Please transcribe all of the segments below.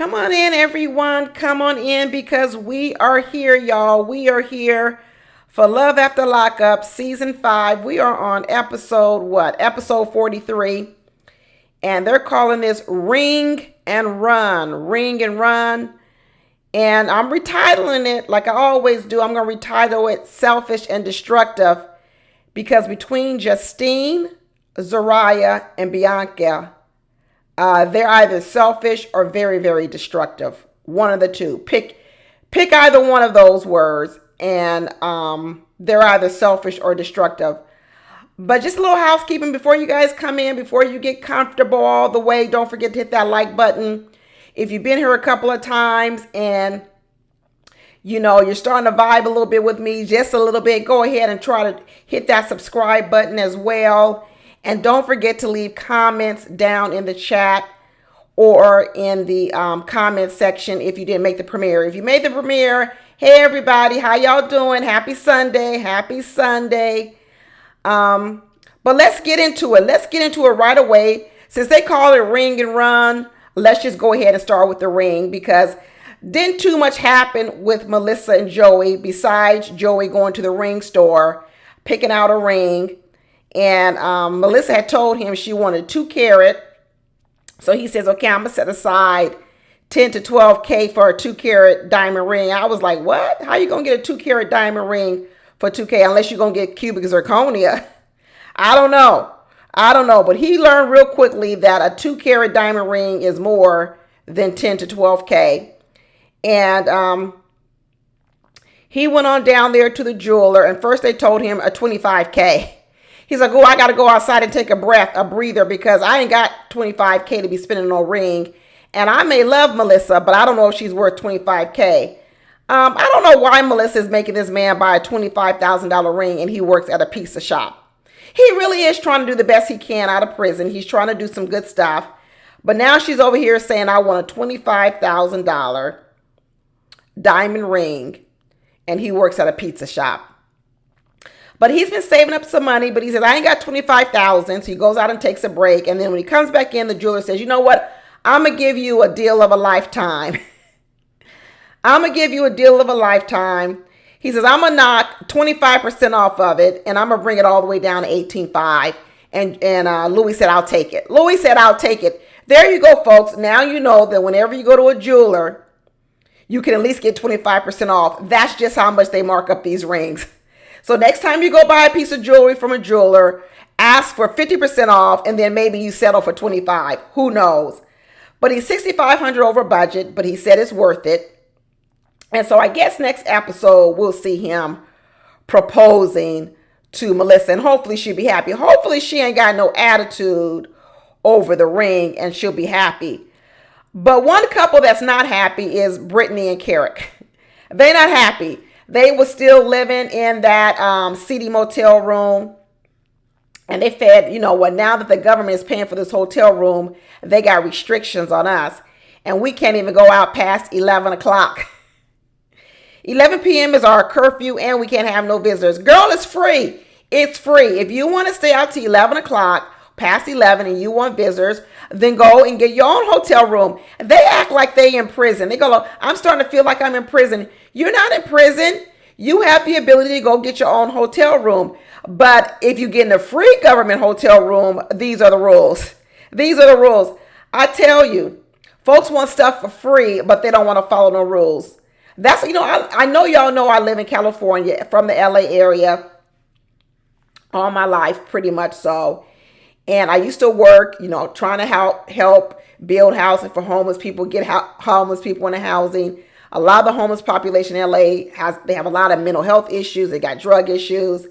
Come on in, everyone. Come on in because we are here, y'all. We are here for Love After Lockup, Season 5. We are on episode, Episode 43. And they're calling this Ring and Run. Ring and Run. And I'm retitling it like I always do. I'm going to retitle it Selfish and Destructive because between Justine, Zariah, and Bianca, they're either selfish or very, very destructive. One of the two. Pick either one of those words, and they're either selfish or destructive. But just a little housekeeping before you guys come in, before you get comfortable all the way. Don't forget to hit that like button. If you've been here a couple of times and you're starting to vibe a little bit with me, just a little bit, go ahead and try to hit that subscribe button as well. And don't forget to leave comments down in the chat or in the comment section if you didn't make the premiere. If you made the premiere, hey everybody, how y'all doing? Happy Sunday. Happy Sunday. But let's get into it. Let's get into it right away. Since they call it Ring and Run, let's just go ahead and start with the ring because didn't too much happen with Melissa and Joey besides Joey going to the ring store, picking out a ring. And Melissa had told him she wanted 2 carat. So he says, okay, I'm going to set aside 10 to 12K for a 2 carat diamond ring. I was like, what? How you going to get a 2 carat diamond ring for 2K unless you're going to get cubic zirconia? I don't know. But he learned real quickly that a 2 carat diamond ring is more than 10 to 12K. And he went on down there to the jeweler. And first they told him a 25K. He's like, oh, I got to go outside and take a breather because I ain't got 25K to be spending on a ring. And I may love Melissa, but I don't know if she's worth 25K. I don't know why Melissa is making this man buy a $25,000 ring and he works at a pizza shop. He really is trying to do the best he can out of prison. He's trying to do some good stuff. But now she's over here saying, I want a $25,000 diamond ring and he works at a pizza shop. But he's been saving up some money, but he says, I ain't got $25,000. So he goes out and takes a break. And then when he comes back in, the jeweler says, you know what? I'm going to give you a deal of a lifetime. I'm going to give you a deal of a lifetime. He says, I'm going to knock 25% off of it. And I'm going to bring it all the way down to 18.5. And Louis said, I'll take it. Louis said, I'll take it. There you go, folks. Now you know that whenever you go to a jeweler, you can at least get 25% off. That's just how much they mark up these rings. So next time you go buy a piece of jewelry from a jeweler, ask for 50% off and then maybe you settle for 25. Who knows? But he's $6,500 over budget, but he said it's worth it. And so I guess next episode we'll see him proposing to Melissa and hopefully she'll be happy. Hopefully she ain't got no attitude over the ring and she'll be happy. But one couple that's not happy is Brittany and Carrick. They're not happy. They were still living in that seedy motel room. And they said, now that the government is paying for this hotel room, they got restrictions on us. And we can't even go out past 11 o'clock. 11 p.m. is our curfew and we can't have no visitors. Girl, it's free. It's free. If you want to stay out to 11 o'clock, past 11, and you want visitors, then go and get your own hotel room. They act like they in prison. They go, I'm starting to feel like I'm in prison. You're not in prison. You have the ability to go get your own hotel room. But if you get in a free government hotel room, these are the rules. These are the rules. I tell you, folks want stuff for free, but they don't want to follow no rules. That's, I know y'all know I live in California from the LA area all my life, pretty much so. And I used to work, trying to help build housing for homeless people, get homeless people into housing. A lot of the homeless population in LA they have a lot of mental health issues. They got drug issues.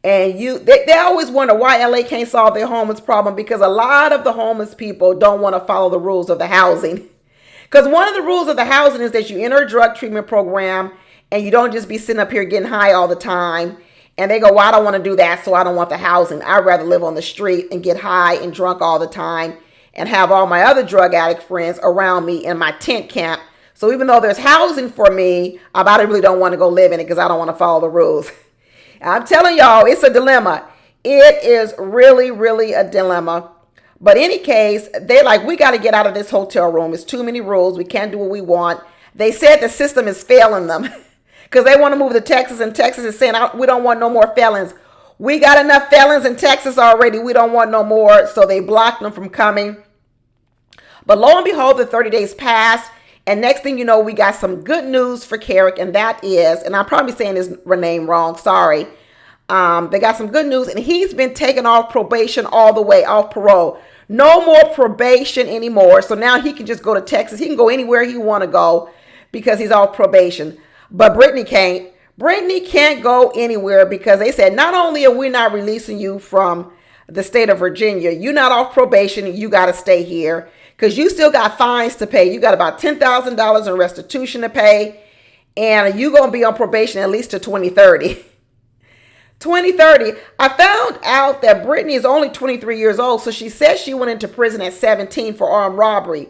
And they always wonder why LA can't solve their homeless problem because a lot of the homeless people don't want to follow the rules of the housing. Because one of the rules of the housing is that you enter a drug treatment program and you don't just be sitting up here getting high all the time. And they go, well, I don't want to do that, so I don't want the housing. I'd rather live on the street and get high and drunk all the time and have all my other drug addict friends around me in my tent camp. So even though there's housing for me, I really don't want to go live in it because I don't want to follow the rules. I'm telling y'all, it's a dilemma. It is really, really a dilemma. But in any case, they're like, we got to get out of this hotel room. It's too many rules. We can't do what we want. They said the system is failing them because they want to move to Texas, and Texas is saying, we don't want no more felons. We got enough felons in Texas already. We don't want no more. So they blocked them from coming. But lo and behold, the 30 days passed. And next thing you know, we got some good news for Carrick. And that is, and I'm probably saying his name wrong. Sorry. They got some good news. And he's been taken off probation all the way, off parole. No more probation anymore. So now he can just go to Texas. He can go anywhere he want to go because he's off probation. But Brittany can't. Brittany can't go anywhere because they said, not only are we not releasing you from the state of Virginia, you're not off probation, you got to stay here because you still got fines to pay. You got about $10,000 in restitution to pay, and you're going to be on probation at least to 2030. 2030. I found out that Brittany is only 23 years old, so she says she went into prison at 17 for armed robbery.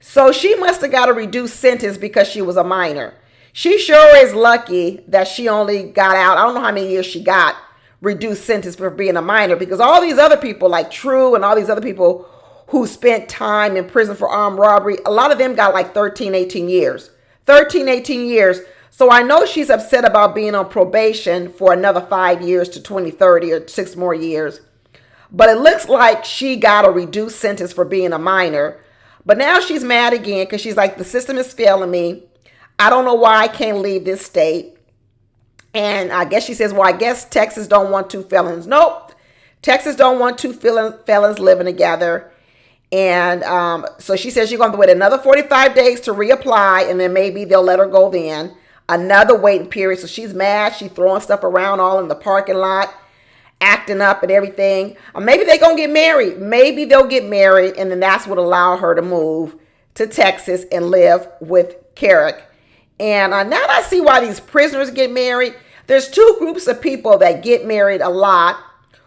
So she must have got a reduced sentence because she was a minor. She sure is lucky that she only got out. I don't know how many years she got reduced sentence for being a minor, because all these other people like True and all these other people who spent time in prison for armed robbery, a lot of them got like 13, 18 years. 13, 18 years. So I know she's upset about being on probation for another 5 years to 2030 or 6 more years. But it looks like she got a reduced sentence for being a minor. But now she's mad again because she's like, the system is failing me. I don't know why I can't leave this state. And I guess she says, well, I guess Texas don't want two felons. Nope. Texas don't want two felons living together. And so she says she's going to wait another 45 days to reapply, and then maybe they'll let her go then. Another waiting period. So she's mad. She's throwing stuff around all in the parking lot, acting up and everything. Or maybe they're going to get married. Maybe they'll get married, and then that's what allow her to move to Texas and live with Carrick. And now I see why these prisoners get married. There's two groups of people that get married a lot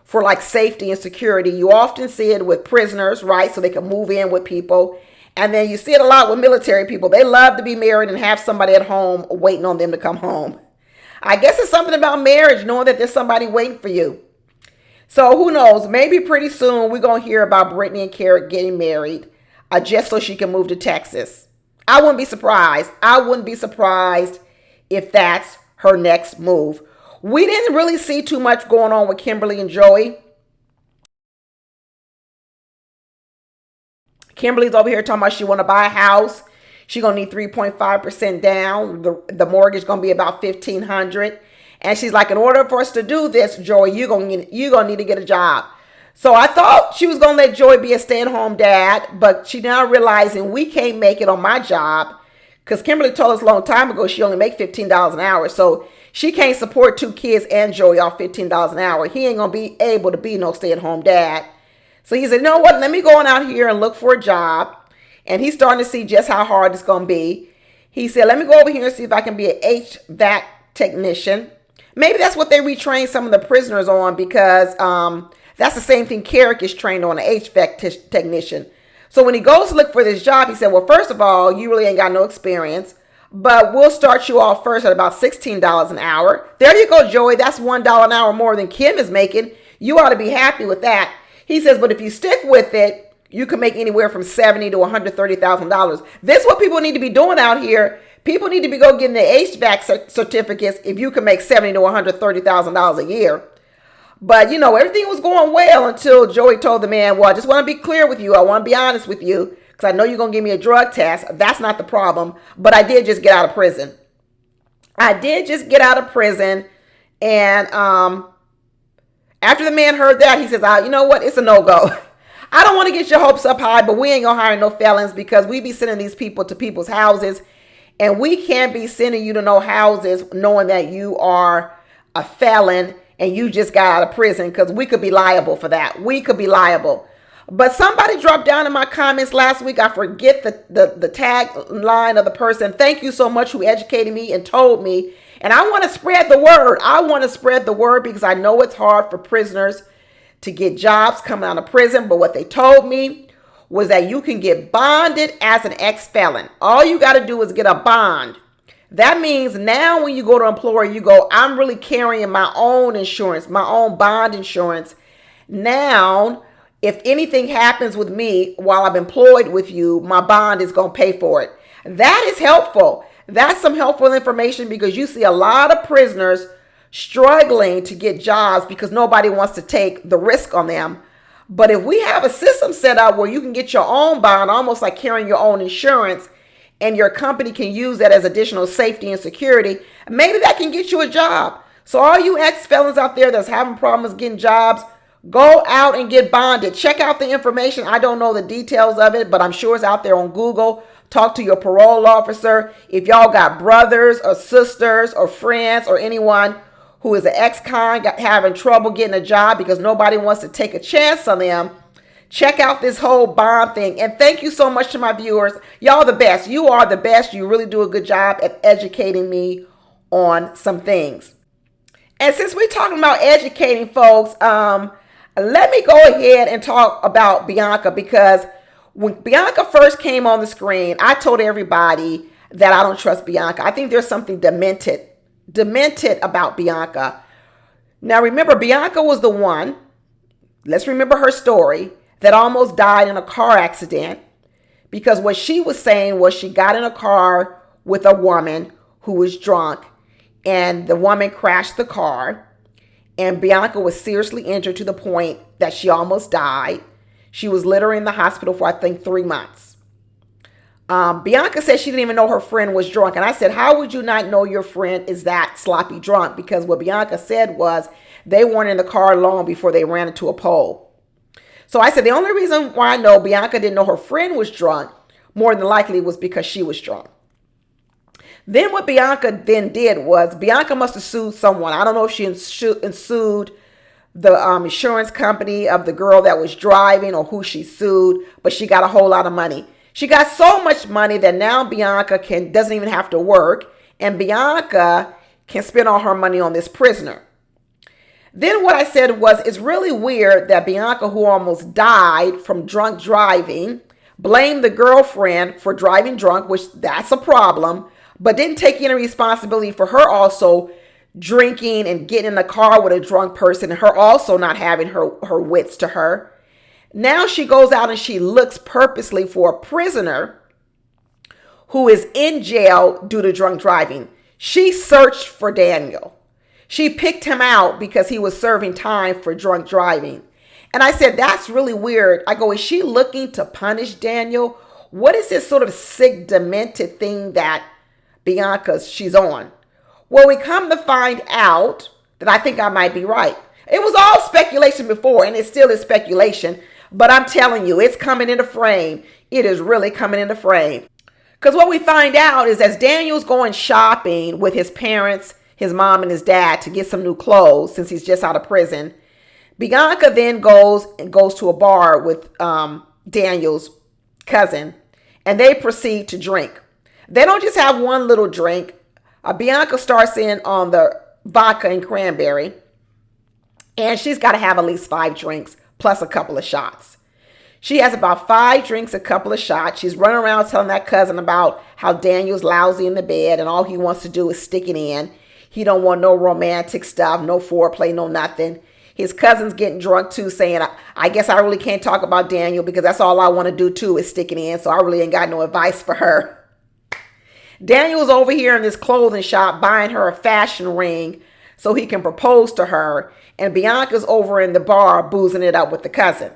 for like safety and security. You often see it with prisoners, right? So they can move in with people. And then you see it a lot with military people. They love to be married and have somebody at home waiting on them to come home. I guess it's something about marriage, knowing that there's somebody waiting for you. So who knows? Maybe pretty soon we're going to hear about Brittany and Carrick getting married just so she can move to Texas. I wouldn't be surprised. I wouldn't be surprised if that's her next move. We didn't really see too much going on with Kimberly and Joey. Kimberly's over here talking about she want to buy a house. She's going to need 3.5% down. The mortgage going to be about $1,500. And she's like, in order for us to do this, Joey, you're going to need to get a job. So I thought she was going to let Joey be a stay-at-home dad, but she now realizing we can't make it on my job because Kimberly told us a long time ago she only makes $15 an hour. So she can't support 2 kids and Joey off $15 an hour. He ain't going to be able to be no stay-at-home dad. So he said, you know what, let me go on out here and look for a job. And he's starting to see just how hard it's going to be. He said, let me go over here and see if I can be an HVAC technician. Maybe that's what they retrain some of the prisoners on because that's the same thing Carrick is trained on, an HVAC technician. So when he goes to look for this job, he said, well, first of all, you really ain't got no experience, but we'll start you off first at about $16 an hour. There you go, Joey. That's $1 an hour more than Kim is making. You ought to be happy with that. He says, but if you stick with it, you can make anywhere from $70,000 to $130,000. This is what people need to be doing out here. People need to be go getting their HVAC certificates if you can make $70,000 to $130,000 a year. But, you know, everything was going well until Joey told the man, well, I just want to be clear with you. I want to be honest with you because I know you're going to give me a drug test. That's not the problem. But I did just get out of prison. And after the man heard that, he says, you know what? It's a no-go. I don't want to get your hopes up high, but we ain't going to hire no felons because we be sending these people to people's houses. And we can't be sending you to no houses knowing that you are a felon and you just got out of prison because we could be liable for that. We could be liable. But somebody dropped down in my comments last week. I forget the tagline of the person. Thank you so much who educated me and told me. And I want to spread the word. I want to spread the word because I know it's hard for prisoners to get jobs coming out of prison. But what they told me was that you can get bonded as an ex-felon. All you got to do is get a bond. That means now when you go to an employer, you go, I'm really carrying my own insurance, my own bond insurance. Now, if anything happens with me while I'm employed with you, my bond is going to pay for it. That is helpful. That's some helpful information because you see a lot of prisoners struggling to get jobs because nobody wants to take the risk on them. But if we have a system set up where you can get your own bond, almost like carrying your own insurance, and your company can use that as additional safety and security, maybe that can get you a job. So all you ex-felons out there that's having problems getting jobs, go out and get bonded. Check out the information. I don't know the details of it, but I'm sure it's out there on Google. Talk to your parole officer. If y'all got brothers or sisters or friends or anyone who is an ex-con having trouble getting a job because nobody wants to take a chance on them, check out this whole bond thing. And thank you so much to my viewers. Y'all the best. You are the best. You really do a good job at educating me on some things. And since we're talking about educating folks, let me go ahead and talk about Bianca, because when Bianca first came on the screen, I told everybody that I don't trust Bianca. I think there's something demented about Bianca. Now remember, Bianca was the one, let's remember her story, that almost died in a car accident because what she was saying was she got in a car with a woman who was drunk, and the woman crashed the car, and Bianca was seriously injured to the point that she almost died. She was literally in the hospital for, I think, 3 months. Bianca said she didn't even know her friend was drunk. And I said, how would you not know your friend is that sloppy drunk? Because what Bianca said was they weren't in the car long before they ran into a pole. So I said, the only reason why I know Bianca didn't know her friend was drunk, more than likely, was because she was drunk. Then what Bianca then did was Bianca must have sued someone. I don't know if she sued the insurance company of the girl that was driving or who she sued, but she got a whole lot of money. She got so much money that now Bianca doesn't even have to work, and Bianca can spend all her money on this prisoner. Then what I said was, it's really weird that Bianca, who almost died from drunk driving, blamed the girlfriend for driving drunk, which that's a problem, but didn't take any responsibility for her also drinking and getting in the car with a drunk person and her also not having her wits to her. Now she goes out and she looks purposely for a prisoner who is in jail due to drunk driving. She searched for Daniel. She picked him out because he was serving time for drunk driving. And I said, that's really weird. I go, is she looking to punish Daniel? What is this sort of sick, demented thing that she's on? Well, we come to find out that I think I might be right. It was all speculation before, and it still is speculation. But I'm telling you, it's coming into frame. It is really coming into frame. Because what we find out is as Daniel's going shopping with his parents, his mom and his dad, to get some new clothes since he's just out of prison, Bianca then goes to a bar with Daniel's cousin, and they proceed to drink. They don't just have one little drink. Bianca starts in on the vodka and cranberry, and she's got to have at least 5 drinks plus a couple of shots. She has about 5 drinks, a couple of shots. She's running around telling that cousin about how Daniel's lousy in the bed and all he wants to do is stick it in. He don't want no romantic stuff, no foreplay, no nothing. His cousin's getting drunk too, saying, I guess I really can't talk about Daniel because that's all I want to do too is stick it in, so I really ain't got no advice for her. Daniel's over here in this clothing shop buying her a fashion ring so he can propose to her, and Bianca's over in the bar boozing it up with the cousin.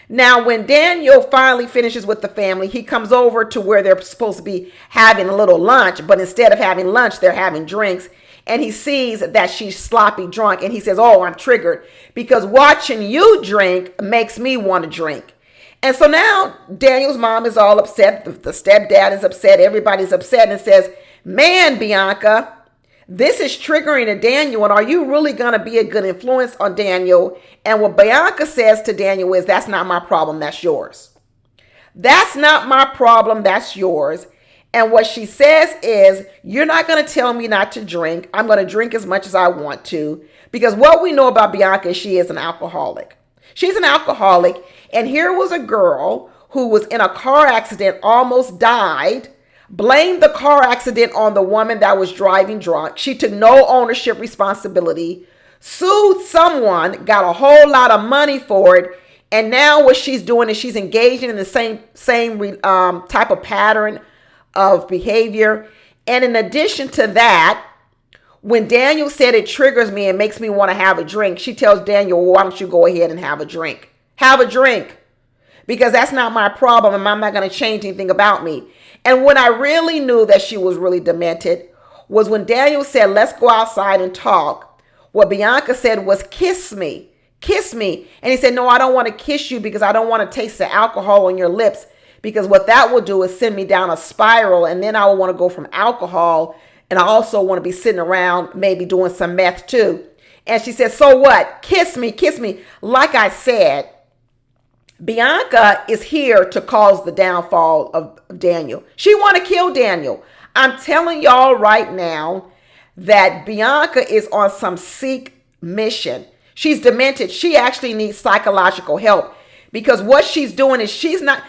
Now, when Daniel finally finishes with the family, he comes over to where they're supposed to be having a little lunch, but instead of having lunch, they're having drinks, and he sees that she's sloppy drunk, and he says, oh, I'm triggered because watching you drink makes me want to drink. And so now Daniel's mom is all upset. The stepdad is upset. Everybody's upset and says, man, Bianca, this is triggering to Daniel. And are you really going to be a good influence on Daniel? And what Bianca says to Daniel is, that's not my problem. That's yours. That's not my problem. That's yours. And what she says is, you're not going to tell me not to drink. I'm going to drink as much as I want to. Because what we know about Bianca is she is an alcoholic. She's an alcoholic. And here was a girl who was in a car accident, almost died, blamed the car accident on the woman that was driving drunk. She took no ownership responsibility, sued someone, got a whole lot of money for it, And now what she's doing is she's engaging in the same type of pattern of behavior. And in addition to that, when Daniel said it triggers me and makes me want to have a drink, she tells Daniel, well, why don't you go ahead and have a drink? Have a drink. Because that's not my problem and I'm not going to change anything about me. And when I really knew that she was really demented was when Daniel said, let's go outside and talk. What Bianca said was, kiss me. Kiss me. And he said, no, I don't want to kiss you because I don't want to taste the alcohol on your lips, because what that will do is send me down a spiral. And then I will want to go from alcohol. And I also want to be sitting around maybe doing some meth too. And she said, so what? Kiss me, kiss me. Like I said, Bianca is here to cause the downfall of Daniel. She want to kill Daniel. I'm telling y'all right now that Bianca is on some sick mission. She's demented. She actually needs psychological help, because what she's doing is she not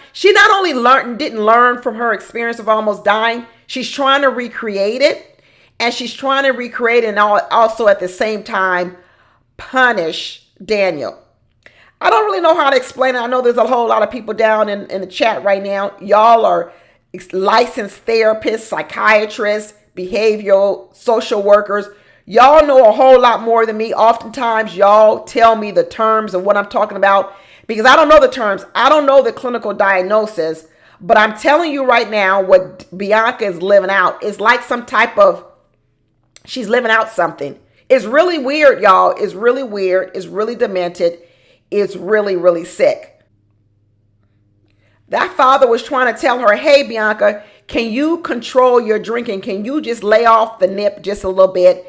only didn't learn from her experience of almost dying, she's trying to recreate it. And she's trying to recreate it and also at the same time punish Daniel. I don't really know how to explain it. I know there's a whole lot of people down in the chat right now. Y'all are licensed therapists, psychiatrists, behavioral social workers. Y'all know a whole lot more than me. Oftentimes, y'all tell me the terms of what I'm talking about because I don't know the terms. I don't know the clinical diagnosis. But I'm telling you right now what Bianca is living out is like some type of, she's living out something. It's really weird, y'all. It's really weird. It's really demented. It's really, really sick. That father was trying to tell her, hey, Bianca, can you control your drinking? Can you just lay off the nip just a little bit?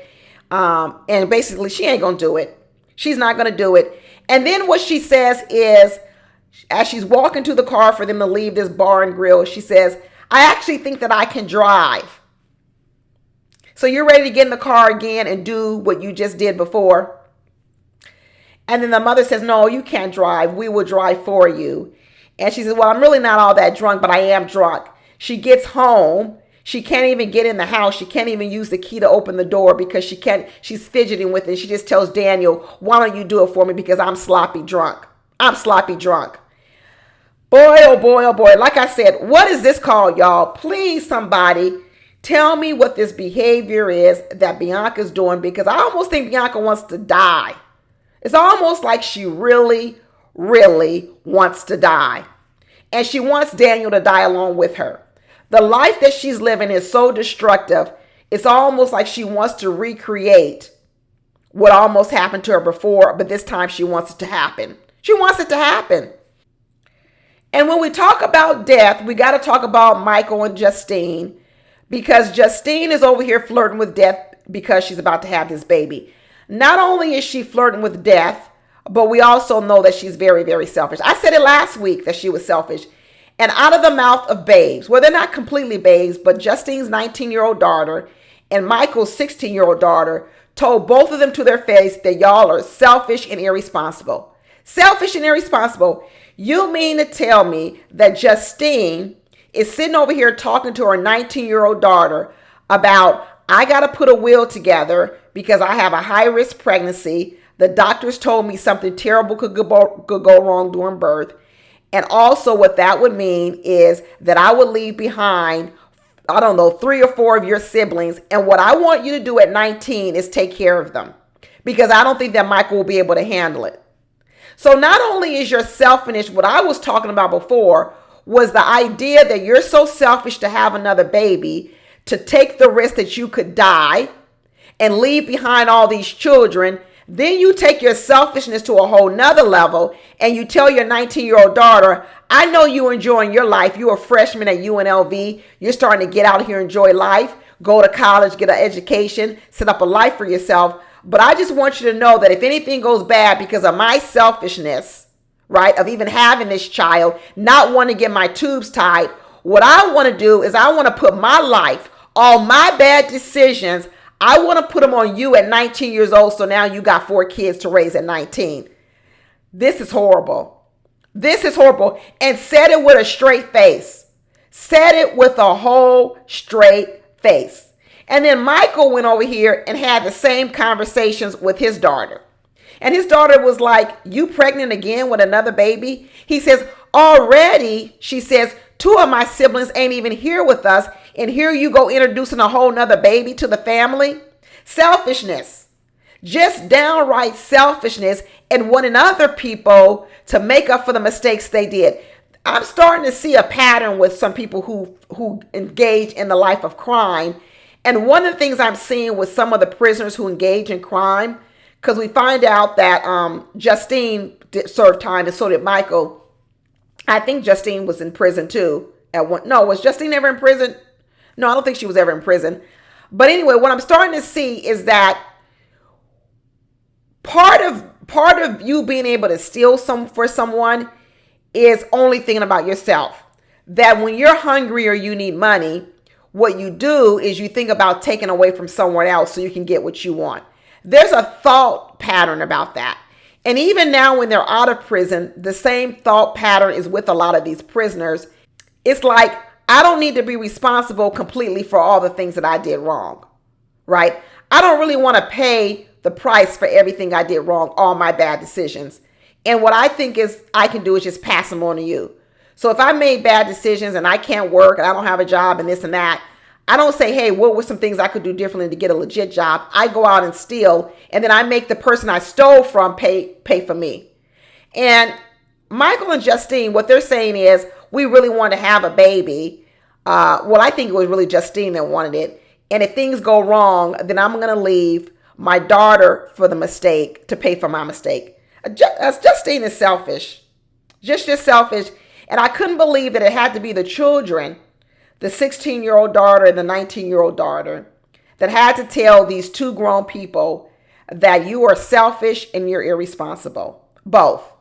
And basically, she ain't going to do it. She's not going to do it. And then what she says is, as she's walking to the car for them to leave this bar and grill, she says, I actually think that I can drive. So you're ready to get in the car again and do what you just did before. And then the mother says, no, you can't drive. We will drive for you. And she says, well, I'm really not all that drunk, but I am drunk. She gets home. She can't even get in the house. She can't even use the key to open the door because she's fidgeting with it. She just tells Daniel, why don't you do it for me? Because I'm sloppy drunk. I'm sloppy drunk. Boy, oh boy, oh boy. Like I said, what is this called, y'all? Please, somebody tell me what this behavior is that Bianca's doing, because I almost think Bianca wants to die. It's almost like she really, really wants to die. And she wants Daniel to die along with her. The life that she's living is so destructive. It's almost like she wants to recreate what almost happened to her before, but this time she wants it to happen. She wants it to happen. And when we talk about death, we got to talk about Michael and Justine, because Justine is over here flirting with death because she's about to have this baby. Not only is she flirting with death, but we also know that she's very, very selfish. I said it last week that she was selfish. And out of the mouth of babes, well, they're not completely babes, but Justine's 19-year-old daughter and Michael's 16-year-old daughter told both of them to their face that y'all are selfish and irresponsible. Selfish and irresponsible. You mean to tell me that Justine is sitting over here talking to her 19-year-old daughter about, I got to put a will together because I have a high-risk pregnancy. The doctors told me something terrible could go wrong during birth. And also what that would mean is that I would leave behind, 3 or 4 of your siblings. And what I want you to do at 19 is take care of them, because I don't think that Michael will be able to handle it. So not only is your selfishness, what I was talking about before was the idea that you're so selfish to have another baby, to take the risk that you could die and leave behind all these children. Then you take your selfishness to a whole nother level and you tell your 19-year-old daughter, I know you're enjoying your life. You're a freshman at UNLV. You're starting to get out here, enjoy life, go to college, get an education, set up a life for yourself. But I just want you to know that if anything goes bad because of my selfishness, right, of even having this child, not wanting to get my tubes tied, what I want to do is I want to put my life, all my bad decisions, I want to put them on you at 19 years old. So now you got 4 kids to raise at 19. This is horrible. This is horrible. And said it with a straight face. Said it with a whole straight face. And then Michael went over here and had the same conversations with his daughter. And his daughter was like, you pregnant again with another baby? He says, already, she says, 2 of my siblings ain't even here with us. And here you go introducing a whole nother baby to the family. Selfishness. Just downright selfishness and wanting other people to make up for the mistakes they did. I'm starting to see a pattern with some people who engage in the life of crime. And one of the things I'm seeing with some of the prisoners who engage in crime, because we find out that Justine did serve time and so did Michael. I think Justine was in prison too. Was Justine ever in prison? No, I don't think she was ever in prison. But anyway, what I'm starting to see is that part of you being able to steal for someone is only thinking about yourself. That when you're hungry or you need money, what you do is you think about taking away from someone else so you can get what you want. There's a thought pattern about that. And even now when they're out of prison, the same thought pattern is with a lot of these prisoners. It's like, I don't need to be responsible completely for all the things that I did wrong, right? I don't really want to pay the price for everything I did wrong, all my bad decisions. And what I think is I can do is just pass them on to you. So if I made bad decisions and I can't work and I don't have a job and this and that, I don't say, hey, what were some things I could do differently to get a legit job? I go out and steal, and then I make the person I stole from pay for me. And Michael and Justine, what they're saying is, we really want to have a baby. I think it was really Justine that wanted it. And if things go wrong, then I'm going to leave my daughter for the mistake to pay for my mistake. Justine is selfish. Just selfish. And I couldn't believe that it had to be the children, the 16-year-old daughter and the 19-year-old daughter, that had to tell these 2 grown people that you are selfish and you're irresponsible. Both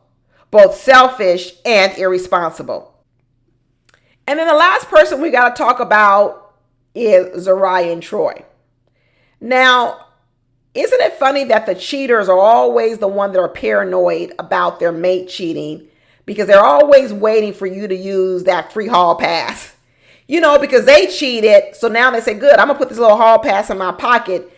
selfish and irresponsible. And then the last person we got to talk about is Zariah and Troy. Now, isn't it funny that the cheaters are always the one that are paranoid about their mate cheating, because they're always waiting for you to use that free hall pass, because they cheated. So now they say, good, I'm gonna put this little hall pass in my pocket,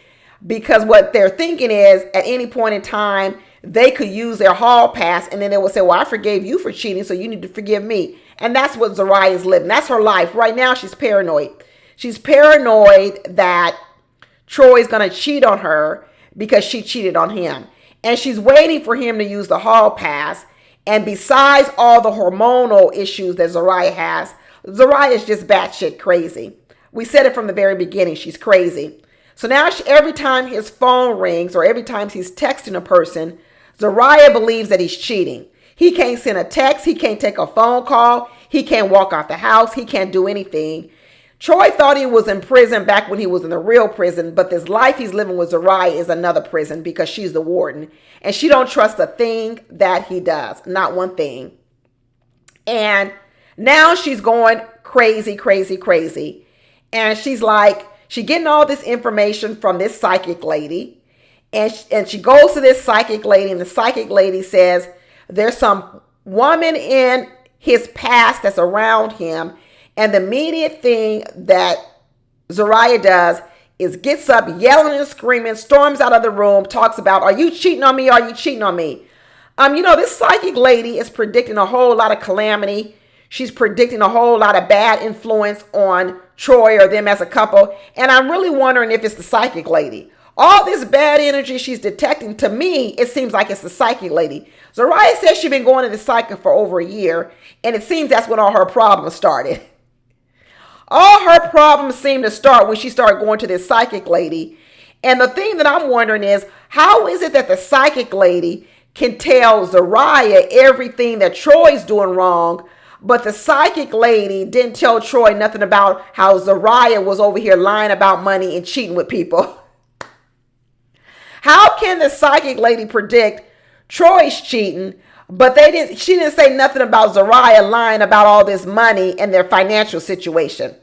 because what they're thinking is at any point in time, they could use their hall pass and then they will say, well, I forgave you for cheating, so you need to forgive me. And that's what Zariah is living. That's her life. Right now, she's paranoid. She's paranoid that Troy's going to cheat on her because she cheated on him. And she's waiting for him to use the hall pass. And besides all the hormonal issues that Zariah has, Zariah is just batshit crazy. We said it from the very beginning. She's crazy. So now every time his phone rings or every time he's texting a person, Zariah believes that he's cheating. He can't send a text. He can't take a phone call. He can't walk out the house. He can't do anything. Troy thought he was in prison back when he was in the real prison, but this life he's living with Zariah is another prison because she's the warden. And she don't trust a thing that he does. Not one thing. And now she's going crazy, crazy, crazy. And she's getting all this information from this psychic lady. And she goes to this psychic lady, and the psychic lady says there's some woman in his past that's around him. And the immediate thing that Zariah does is gets up, yelling and screaming, storms out of the room, talks about, are you cheating on me? Are you cheating on me? This psychic lady is predicting a whole lot of calamity. She's predicting a whole lot of bad influence on Troy or them as a couple. And I'm really wondering if it's the psychic lady. All this bad energy she's detecting, to me, it seems like it's the psychic lady. Zariah says she's been going to the psychic for over a year, and it seems that's when all her problems started. All her problems seem to start when she started going to this psychic lady. And the thing that I'm wondering is, how is it that the psychic lady can tell Zariah everything that Troy's doing wrong, but the psychic lady didn't tell Troy nothing about how Zariah was over here lying about money and cheating with people? How can the psychic lady predict Troy's cheating, but she didn't say nothing about Zariah lying about all this money and their financial situation?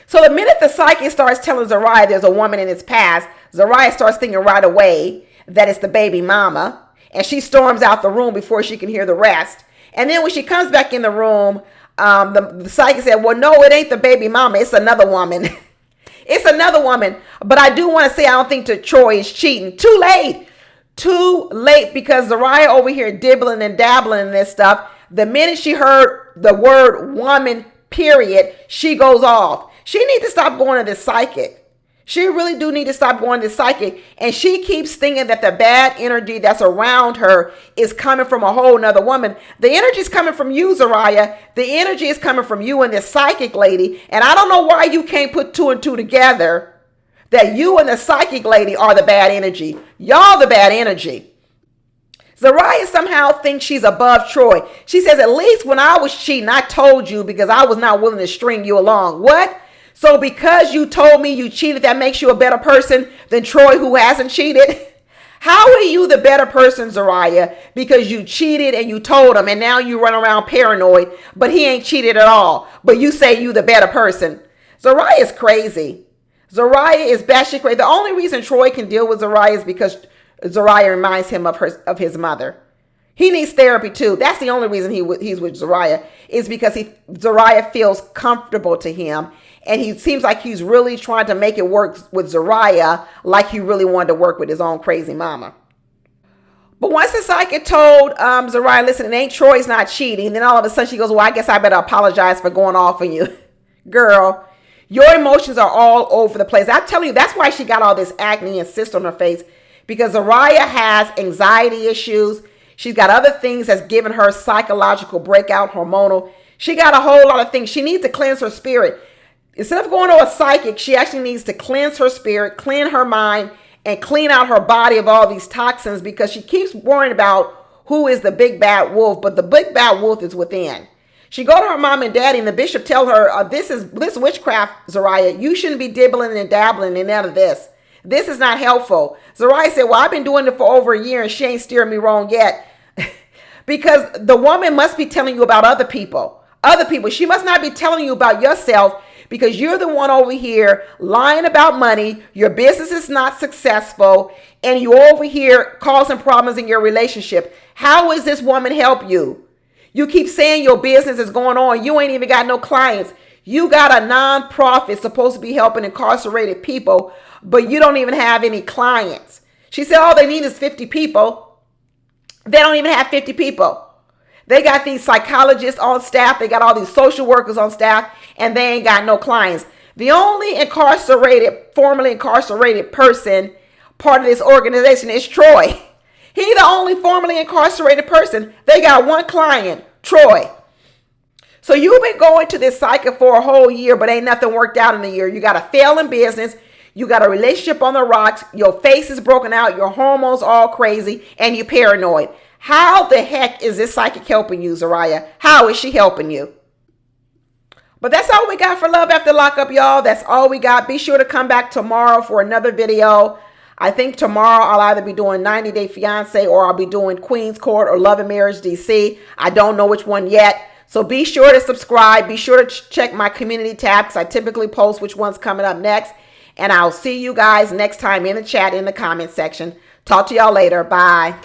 So the minute the psychic starts telling Zariah there's a woman in his past, Zariah starts thinking right away that it's the baby mama, and she storms out the room before she can hear the rest. And then when she comes back in the room, the psychic said, well, no, it ain't the baby mama. It's another woman. It's another woman. But I do want to say I don't think that Troy is cheating. Too late. Too late, because Zariah over here dibbling and dabbling in this stuff. The minute she heard the word woman, period, she goes off. She needs to stop going to this psychic. She really do need to stop going to this psychic. And she keeps thinking that the bad energy that's around her is coming from a whole nother woman. The energy is coming from you, Zariah. The energy is coming from you and this psychic lady. And I don't know why you can't put two and two together, that you and the psychic lady are the bad energy. Y'all the bad energy. Zariah somehow thinks she's above Troy. She says, at least when I was cheating, I told you because I was not willing to string you along. What? So because you told me you cheated, that makes you a better person than Troy, who hasn't cheated? How are you the better person, Zariah, because you cheated and you told him, and now you run around paranoid, but he ain't cheated at all, but you say you the better person? Zariah is crazy. Zariah is batshit crazy. The only reason Troy can deal with Zariah is because Zariah reminds him of his mother. He needs therapy too. That's the only reason he's with Zariah, is because Zariah feels comfortable to him. And he seems like he's really trying to make it work with Zariah like he really wanted to work with his own crazy mama. But once the psychic told Zariah, listen, it ain't Troy's not cheating. Then all of a sudden she goes, well, I guess I better apologize for going off on you. Girl, your emotions are all over the place. I tell you, that's why she got all this acne and cyst on her face, because Zariah has anxiety issues. She's got other things that's given her psychological breakout, hormonal. She got a whole lot of things. She needs to cleanse her spirit. Instead of going to a psychic, she actually needs to cleanse her spirit, clean her mind, and clean out her body of all these toxins, because she keeps worrying about who is the big bad wolf, but the big bad wolf is within. She go to her mom and daddy, and the bishop tell her, this witchcraft, Zariah. You shouldn't be dibbling and dabbling in none of this. This is not helpful. Zariah said, well, I've been doing it for over a year, and she ain't steering me wrong yet. Because the woman must be telling you about other people. She must not be telling you about yourself, because you're the one over here lying about money. Your business is not successful, and you're over here causing problems in your relationship. How is this woman help you? You keep saying your business is going on. You ain't even got no clients. You got a nonprofit supposed to be helping incarcerated people, but you don't even have any clients. She said all they need is 50 people. They don't even have 50 people. They got these psychologists on staff. They got all these social workers on staff, and they ain't got no clients. The only formerly incarcerated person part of this organization is Troy. He the only formerly incarcerated person. They got one client, Troy. So you've been going to this psychic for a whole year, but ain't nothing worked out in a year. You got a failing business. You got a relationship on the rocks. Your face is broken out. Your hormones all crazy, and you're paranoid. How the heck is this psychic helping you, Zariah? How is she helping you? But that's all we got for Love After Lockup, y'all. That's all we got. Be sure to come back tomorrow for another video. I think tomorrow I'll either be doing 90 Day Fiance, or I'll be doing Queen's Court or Love and Marriage DC. I don't know which one yet. So be sure to subscribe. Be sure to check my community tab, because I typically post which one's coming up next. And I'll see you guys next time in the chat, in the comment section. Talk to y'all later. Bye.